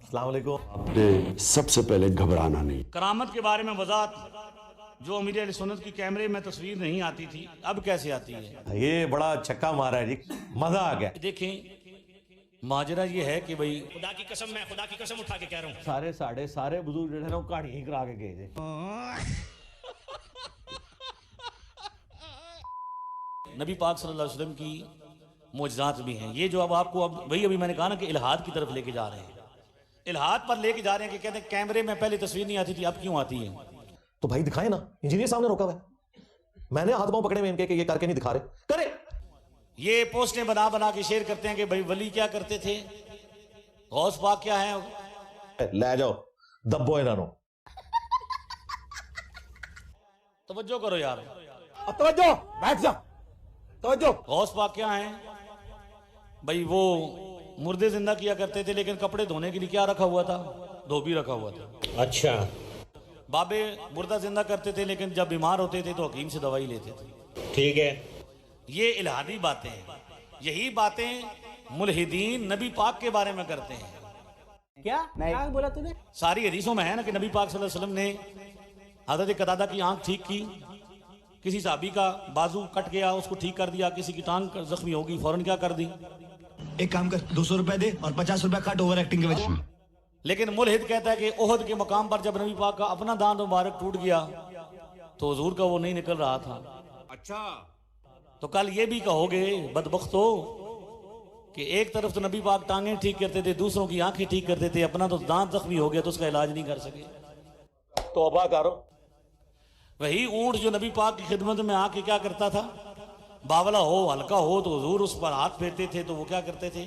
السلام علیکم. آپ نے سب سے پہلے گھبرانا نہیں. کرامت کے بارے میں وضاحت جو امیر اہل سنت کی کیمرے میں تصویر نہیں آتی تھی اب کیسے آتی ہے؟ یہ بڑا چھکا مارا ہے جی, مزہ آ گیا. دیکھیں ماجرا یہ ہے کہ بھئی خدا کی قسم, میں خدا کی قسم اٹھا کے کہہ رہا ہوں, سارے بزرگ جو ہے نا وہ کہانی ہی کرا کے گئے تھے. نبی پاک صلی اللہ علیہ وسلم کی معجزات بھی ہیں. یہ جو اب وہی ابھی میں نے کہا نا کہ الہاد کی طرف لے کے جا رہے ہیں, الہاد پر لے کے جا رہے ہیں کہ کہتے ہیں کیمرے میں پہلے تصویر نہیں آتی تھی اب کیوں آتی ہے؟ تو بھائی دکھائیں نا, انجینئر سامنے روکا ہوا ہے, میں نے ہاتھ پاؤں پکڑے ہوئے ان کے کہ یہ کر کے نہیں دکھا رہے, کرے. یہ پوسٹیں بنا کے شیئر کرتے ہیں کہ بھئی ولی کیا کرتے تھے, غوث پاک کیا ہے. لے جاؤ دبو انہوں. توجہ کرو یار, توجہ, بیٹھ جا, توجہ. غوث پاک کیا ہیں بھئی؟ وہ مردے زندہ کیا کرتے تھے لیکن کپڑے دھونے کے لیے کیا رکھا ہوا تھا؟ دھوبی رکھا ہوا تھا. اچھا. بابے مردہ زندہ کرتے تھے لیکن جب بیمار ہوتے تھے تو حکیم سے دوائی لیتے تھے. ٹھیک ہے, یہ الہادی باتیں ہیں. یہی باتیں ملحدین نبی پاک کے بارے میں کرتے ہیں. کیا بولا تو نے؟ ساری حدیثوں میں ہے نا کہ نبی پاک صلی اللہ علیہ وسلم نے حضرت قتادہ کی آنکھ ٹھیک کی, کسی صحابی کا بازو کٹ گیا اس کو ٹھیک کر دیا, کسی کی ٹانگ زخمی ہوگی فوراً کیا کر دی؟ ایک کام کر, 200 روپے دے اور 50 روپے کٹ اوور ایکٹنگ کے وجہ. لیکن ملحد کہتا ہے کہ احد کے مقام پر جب نبی پاک کا اپنا دانت مبارک ٹوٹ گیا تو حضور کا وہ نہیں نکل رہا تھا. اچھا, تو کل یہ بھی کہو گے بدبختو کہ ایک طرف تو نبی پاک ٹانگیں ٹھیک کرتے تھے, دوسروں کی آنکھیں ٹھیک کرتے تھے, اپنا تو دانت زخمی ہو گیا تو اس کا علاج نہیں کر سکے. توبہ کرو. وہی اونٹ جو نبی پاک کی خدمت میں آ کے کیا کرتا تھا, باولا ہو ہلکا ہو تو حضور اس پر ہاتھ پھیرتے تھے تو وہ کیا کرتے تھے,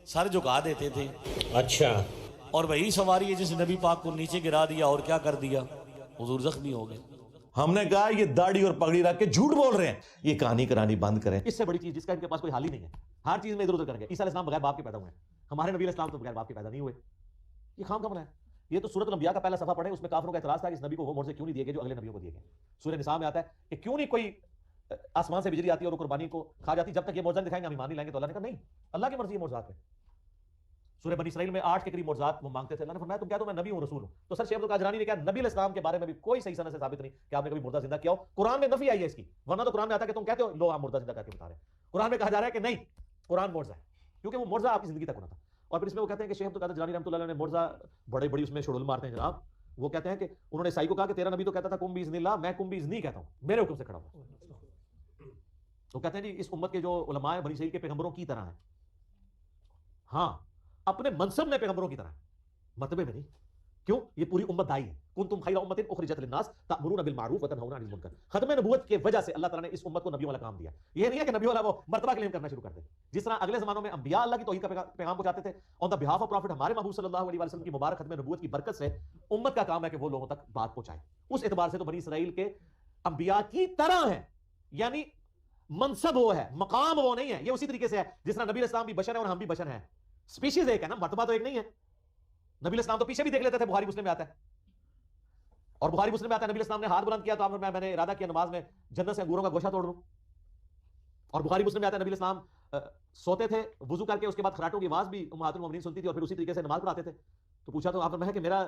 سر جھکا دیتے تھے. اچھا. اور وہی سواری ہے جس نے نبی پاک کو نیچے گرا دیا اور کیا کر دیا, حضور زخمی ہو گئے. ہم نے کہا یہ داڑھی اور پگڑی رکھ کے جھوٹ بول رہے ہیں, یہ کہانی کرانی بند کریں. اس سے بڑی چیز جس کا ان کے پاس کوئی حال ہی نہیں ہے, ہر چیز میں ادھر ادھر کر گئے. عیسیٰ علیہ السلام بغیر باپ کے پیدا ہوئے ہیں, ہمارے نبی علیہ السلام تو بغیر باپ کے پیدا نہیں ہوئے. یہ خام کا بنا ہے. یہ تو سورۃ الانبیاء کا پہلا صفحہ پڑھیں, اس میں کافروں کا اعتراض تھا کہ اس نبی کو وہ معجزے کیوں نہیں دیے گئے جو اگلے نبیوں کو دیے گئے. سورہ نساء میں آتا ہے کہ کیوں نہیں کوئی آسمان سے بجلی آتی اور وہ قربانی کو کھا جاتی, جب تک یہ معجزہ دکھائیں گے ہم ایمان نہیں لائیں گے. تو اللہ نے کہا نہیں, اللہ کی مرضی ہے معجزات میں. سورہ بنی اسرائیل میں 8 کے قریب معجزات وہ مانگتے تھے. اللہ نے فرمایا تم کہہ دو میں نبی ہوں رسول ہوں. تو سر شیخ عبدالقادر نے کہا نبی علیہ السلام کے بارے میں بھی کوئی صحیح سند سے ثابت نہیں کہ آپ نے کبھی مردہ زندہ کیا ہو. قرآن میں نفی آئی ہے اس کی, ورنہ تو قرآن میں آتا ہے کہ تم کہتے ہو لو آپ مردہ زندہ کر کے بتا رہے ہیں. قرآن میں کہا جا رہا ہے کہ نہیں, قرآن معجزہ ہے, کیونکہ وہ معجزہ آپ کی زندگی تک ہونا تھا. اور پھر اس میں وہ کہتے ہیں کہ شیخ عبدالقادر جیلانی رحمۃ اللہ علیہ نے معجزہ بڑی اس میں شڑول مارتے ہیں جناب. وہ کہتے ہیں کہ انہوں نے عیسائی کو کہا کہ تیرا نبی تو کہتا تھا کم باذن اللہ, میں کم باذن نہیں کہتا ہوں, میرے حکم سے کھڑا ہوں. وہ کہتے ہیں جی اس امت کے جو علماء ہیں بنی اسرائیل کے پیغمبروں کی طرح ہیں. ہاں اپنے منصب میں پیغمبروں کی طرح ہیں, مرتبے میں نہیں. کیوں؟ یہ پوری امت دائی ہے. کنتم خیر امۃ اخرجت للناس تأمرون بالمعروف وتنہون عن المنکر. ختم نبوت کی وجہ سے اللہ تعالیٰ نے اس امت کو نبیوں والا کام دیا. یہ نہیں ہے کہ نبیوں والا وہ مرتبہ کلیم کرنا شروع کر دے. جس طرح اگلے زمانوں میں انبیاء اللہ کی توحید کا پیغام پہنچاتے تھے, آن دا بہاف آف پروفٹ ہمارے محبوب صلی اللہ علیہ وسلم کی مبارک ختم نبوت کی برکت سے امت کا کام ہے کہ وہ لوگوں تک بات پہنچائے. اس اعتبار سے تو بنی اسرائیل کے انبیاء کی طرح ہیں, یعنی منصب وہ ہے, مقام وہ نہیں ہے. یہ اسی طریقے سے ہے جس طرح نبی علیہ السلام بھی بشر ہیں اور ہم بھی بشر ہیں. سپیشیز ایک ہے نا, مرتبہ تو ایک نہیں ہے. نبی علیہ السلام تو پیچھے بھی دیکھ لیتے تھے, بخاری مسلم میں آتا ہے. اور بخاری مسلم میں آتا ہے نبی علیہ السلام نے ہاتھ بلند کیا تو میں نے ارادہ کیا نماز میں جنت سے انگوروں کا گوشہ توڑ دوں. اور بخاری مسلم میں آتا ہے نبی علیہ السلام سوتے تھے وضو کر کے, اس کے بعد خراٹوں کی آواز بھی امہات المومنین سنتی تھی اور پھر اسی طریقے سے نماز پڑھاتے تھے. تو پوچھا تو آپ نے کہا کہ میرا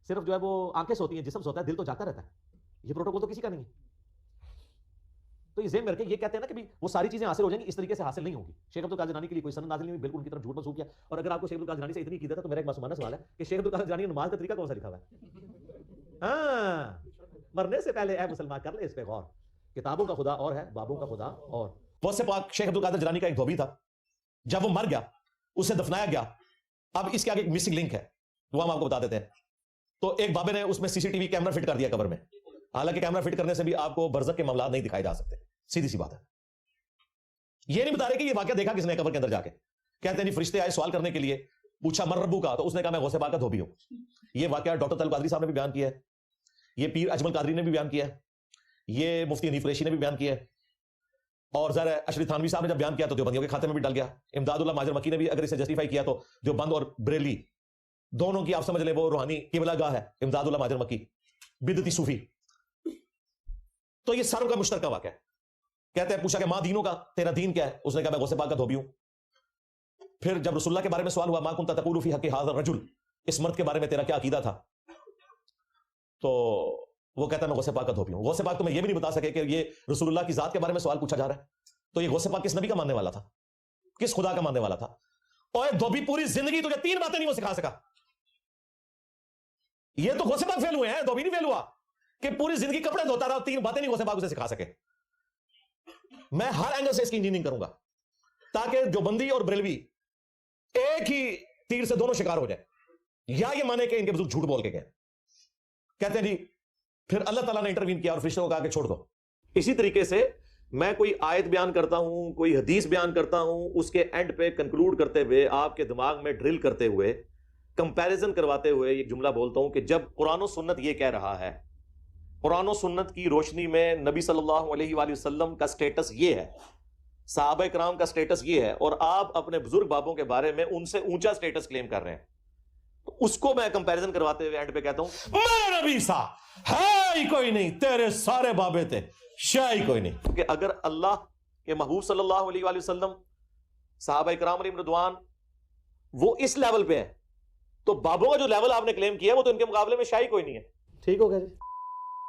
صرف جو ہے وہ آنکھیں سوتی ہیں, جسم سوتا ہے, دل تو جاگتا رہتا ہے. یہ پروٹوکول تو کسی کا نہیں ہے. تو یہ ذہن میں رکھیں, یہ کہتے ہیں نا کہ وہ ساری چیزیں حاصل ہو جائیں گی, اس طریقے سے حاصل نہیں ہوگی. شیخ عبدالقادر جیلانی کے لیے کوئی سند نازل نہیں ہوئی, بالکل ان کی طرف جھوٹ منسوخ کیا. اور اگر آپ کو شیخ عبدالقادر جیلانی سے اتنی عقیدت ہے تو میرا ایک معصومانہ سوال ہے کہ شیخ عبدالقادر جیلانی نماز کا طریقہ کون سا لکھا ہوا ہے؟ ہاں, مرنے سے پہلے اے مسلمان کر لے اس پہ غور. کتابوں کا خدا اور ہے, بابوں کا خدا اور. بہت سے پاک شیخ عبدالقادر جیلانی کا ایک دھوبی تھا, جب وہ مر گیا اسے دفنایا گیا. اب اس کے آگے ایک مسنگ لنک ہے, وہ ہم آپ کو بتا دیتے ہیں. تو ایک بابے نے اس میں CCTV کیمرہ فٹ کر دیا قبر میں. حالانکہ کیمرہ فٹ کرنے سے بھی آپ کو برزخ کے معاملات نہیں دکھائے جا سکتے, سیدھی سی بات ہے. یہ نہیں بتا رہے کہ یہ واقعہ دیکھا کس نے قبر کے اندر جا کے. کہتے ہیں فرشتے آئے سوال کرنے کے لیے, پوچھا من ربو کا, تو اس نے کہا میں غوث پاک کا دھوبی ہوں. یہ واقعہ ڈاکٹر طلب قادری صاحب نے بھی بیان کیا ہے, یہ پیر اجمل قادری نے بھی بیان کیا ہے, یہ مفتی حنیف قریشی نے بھی بیان کیا ہے, اور ظاہر ہے اشرف تھانوی صاحب نے جب بیان کیا تو دیوبندیوں کے کھاتے میں بھی ڈل گیا. امداد اللہ ماجر مکی نے بھی اگر اسے جسٹیفائی کیا تو دیوبند اور بریلی دونوں کی آپ سمجھ لیں وہ روحانی قبلہ گاہ ہے امداد اللہ ماجر مکی, بدعتی صوفی. تو یہ ساروں کا مشترکہ واقعہ ہے. کہتے ہیں پوچھا کہ ماں دینوں کا, تیرا دین کیا ہے؟ اس نے کہا میں غوث پاک کا دھوبی ہوں. پھر جب رسول اللہ کے بارے میں سوال ہوا ما کنت تقول فی حق ھذا الرجل, اس مرد کے بارے میں تیرا کیا عقیدہ تھا؟ تو وہ کہتا ہے میں غوث پاک کا دھوبی ہوں. غوث پاک تمہیں یہ بھی نہیں بتا سکے کہ یہ رسول اللہ کی ذات کے بارے میں سوال پوچھا جا رہا ہے. تو یہ غوث پاک کس نبی کا ماننے والا تھا؟ کس خدا کا ماننے والا تھا؟ اور دھوبی پوری زندگی تجھے 3 باتیں نہیں وہ سکھا سکا. یہ تو غوث پاک فیل ہوئے ہیں, دھوبی نہیں فیل ہوا کہ پوری زندگی کپڑے دھوتا رہا, 3 باتیں نہیں غوث پاک اسے سکھا سکے. میں ہر اینگل سے اس کی انجینئرنگ کروں گا تاکہ جو بندی اور بریلوی ایک ہی تیر سے دونوں شکار ہو جائے. یا یہ مانے کہ ان کے بزرگ جھوٹ بول کے گئے. کہتے ہیں جی پھر اللہ تعالیٰ نے انٹروین کیا اور فرشتوں کو کہا کہ چھوڑ دو. اسی طریقے سے میں کوئی آیت بیان کرتا ہوں, کوئی حدیث بیان کرتا ہوں, اس کے اینڈ پہ کنکلوڈ کرتے ہوئے, آپ کے دماغ میں ڈرل کرتے ہوئے, کمپیریزن کرواتے ہوئے ایک جملہ بولتا ہوں کہ جب قرآن و سنت یہ کہہ رہا ہے, قرآن و سنت کی روشنی میں نبی صلی اللہ علیہ وآلہ وسلم کا سٹیٹس یہ ہے, صحابہ کرام کا سٹیٹس یہ ہے, اور آپ اپنے بزرگ بابوں کے بارے میں ان سے اونچا سٹیٹس کلیم کر رہے ہیں, تو اس کو میں کمپیریزن کرواتے ہوئے اینڈ پہ کہتا ہوں میرا نبی سا ہے ہی کوئی نہیں, تیرے سارے بابے تھے, شاہ ہی کوئی نہیں. کیونکہ اگر اللہ کے محبوب صلی اللہ علیہ وآلہ وسلم, صحابہ کرام علیہم رضوان وہ اس لیول پہ ہے, تو بابوں کا جو لیول آپ نے کلیم کیا وہ تو ان کے مقابلے میں شاہ ہی کوئی نہیں ہے. ٹھیک ہو گیا جی.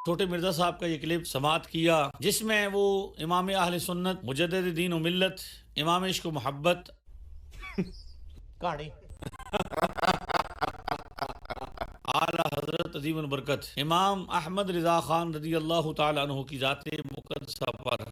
چھوٹے مرزا صاحب کا یہ کلپ سماعت کیا جس میں وہ امام اہل سنت, مجدد دین و ملت, امام عشق و محبت, کہانی اعلی حضرت عظیم البرکت امام احمد رضا خان رضی اللہ تعالیٰ عنہ کی ذات مقدسہ پر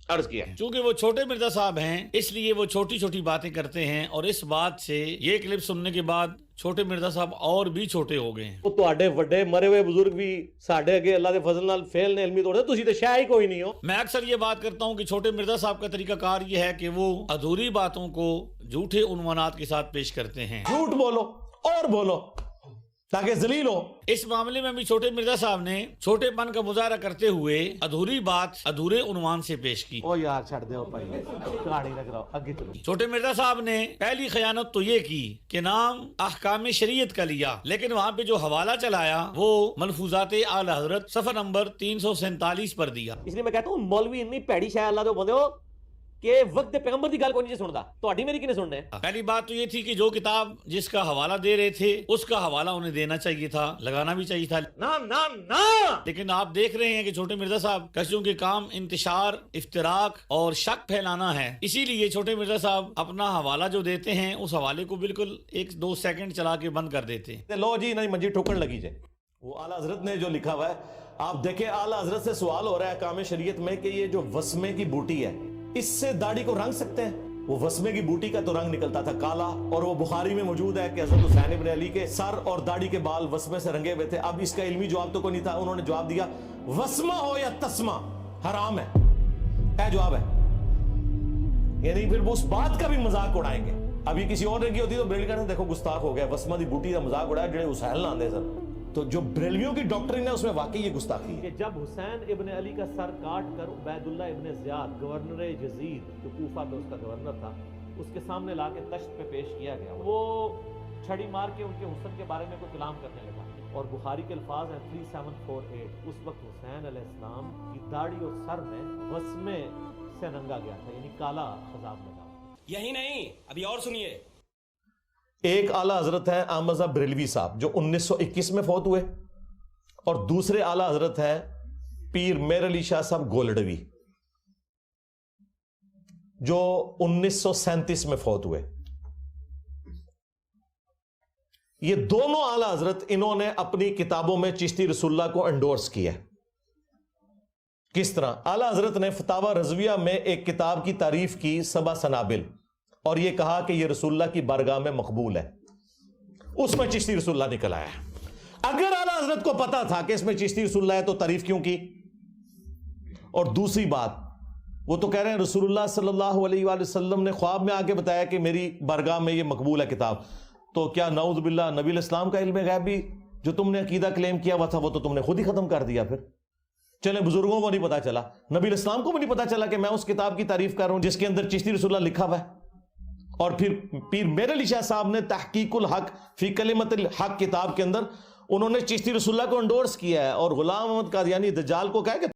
عرض کیا. چونکہ وہ چھوٹے مرزا صاحب ہیں اس لیے وہ چھوٹی چھوٹی باتیں کرتے ہیں, اور اس بات سے یہ کلپ سننے کے بعد چھوٹے مرزا صاحب اور بھی چھوٹے ہو گئے ہیں. وہ تواڈے وڈے مرے ہوئے بزرگ بھی ساڈے اگے اللہ دے فضل نال فیل نے علمی توڑ دے, تسی تے شاہ ہی کوئی نہیں ہو. میں اکثر یہ بات کرتا ہوں کہ چھوٹے مرزا صاحب کا طریقہ کار یہ ہے کہ وہ ادھوری باتوں کو جھوٹے عنوانات کے ساتھ پیش کرتے ہیں. جھوٹ بولو اور بولو تاکہ ذلیل ہو. اس معاملے میں بھی چھوٹے مرزا صاحب نے چھوٹے پن کا مظاہرہ کرتے ہوئے ادھوری بات ادھورے عنوان سے پیش کی. او یار چھڑ دے بھائی, کہانی نہ کراؤ, اگے چلو. چھوٹے مرزا صاحب نے پہلی خیانت تو یہ کی کہ نام احکام شریعت کا لیا, لیکن وہاں پہ جو حوالہ چلایا وہ ملفوظات اعلی حضرت صفحہ نمبر 347 پر دیا. اس لیے میں کہتا ہوں مولوی اتنی پیڑی شاہ اللہ دے بندے ہو کہ وقت پیغمبر دی گل کوئی نہیں سندا, تہاڈی میری کنے سننے. پہلی بات تو یہ تھی کہ جو کتاب جس کا حوالہ دے رہے تھے اس کا حوالہ انہیں دینا چاہیے تھا, لگانا بھی چاہیے تھا. نا لیکن آپ دیکھ رہے ہیں کہ چھوٹے مرزا صاحب کسیوں کے کام انتشار, افتراق اور شک پھیلانا ہے, اسی لیے چھوٹے مرزا صاحب اپنا حوالہ جو دیتے ہیں اس حوالے کو بالکل 1-2 سیکنڈ چلا کے بند کر دیتے ہیں. لو جی نہیں منجی ٹھوکن لگی جائے. وہ اعلیٰ حضرت نے جو لکھا ہوا ہے آپ دیکھیں, اعلیٰ حضرت سے سوال ہو رہا ہے احکام شریعت میں کہ یہ جو وسمے کی بوٹی ہے اس سے داڑھی کو رنگ سکتے ہیں. وہ وسمے کی بوٹی کا تو رنگ نکلتا تھا کالا, اور وہ بخاری میں موجود ہے کہ حضرت حسین ابن علی کے سر اور داڑھی کے بال وسمے سے رنگے ہوئے تھے. اب اس کا علمی جواب تو کوئی نہیں تھا, انہوں نے جواب دیا وسمہ ہو یا تسمہ حرام ہے. اے جواب ہے, یعنی پھر وہ اس بات کا بھی مذاق اڑائیں گے. ابھی کسی اور نے کی ہوتی تو بریلوی کہتے ہیں دیکھو گستاخ ہو گیا, وسمہ دی بوٹی کا مذاق اڑایا جڑے حسین نہ آندے سر. تو جو بریلویوں کی ڈاکٹرین ہے اس میں واقعی یہ گستاخی ہے کہ جب حسین ابن علی کا سر کاٹ کر عبید اللہ ابن زیاد گورنر جزید جو کوفہ میں اس کا گورنر تھا اس کے سامنے لا کے تشت پہ پیش کیا گیا, وہ چھڑی مار کے ان کے حسن کے بارے میں کوئی کلام کرنے لگا. اور بخاری کے الفاظ ہیں 3748, اس وقت حسین علیہ السلام کی داڑھی اور سر میں وسمے سے رنگا گیا تھا, یعنی کالا خضاب لگا. یہی نہیں, ابھی اور سنیے. ایک اعلیٰ حضرت ہیں احمد بریلوی صاحب جو 1921 میں فوت ہوئے, اور دوسرے اعلیٰ حضرت ہیں پیر میر علی شاہ صاحب گولڈوی جو 1937 میں فوت ہوئے. یہ دونوں اعلیٰ حضرت انہوں نے اپنی کتابوں میں چشتی رسول اللہ کو انڈورس کیا. کس طرح؟ اعلیٰ حضرت نے فتاوی رضویہ میں ایک کتاب کی تعریف کی 7 سنابل, اور یہ کہا کہ یہ رسول اللہ کی بارگاہ میں مقبول ہے. اس میں چشتی رسول اللہ نکل آیا. اگر اعلیٰ حضرت کو پتا تھا کہ اس میں چشتی رسول اللہ ہے تو تعریف کیوں کی؟ اور دوسری بات, وہ تو کہہ رہے ہیں رسول اللہ صلی اللہ علیہ وآلہ وسلم نے خواب میں آ کے بتایا کہ میری بارگاہ میں یہ مقبول ہے کتاب, تو کیا نعوذ باللہ نبی الاسلام کا علم غیب بھی جو تم نے عقیدہ کلیم کیا ہوا تھا وہ تو تم نے خود ہی ختم کر دیا؟ پھر چلیں بزرگوں کو نہیں پتا چلا, نبی الاسلام کو بھی نہیں پتا چلا کہ میں اس کتاب کی تعریف کر رہا ہوں جس کے اندر چشتی رسول اللہ لکھا ہوا ہے. اور پھر پیر میر علی شاہ صاحب نے تحقیق الحق فی کلمت الحق کتاب کے اندر انہوں نے چشتی رسول اللہ کو انڈورس کیا ہے, اور غلام احمد قادیانی دجال کو کہا کہ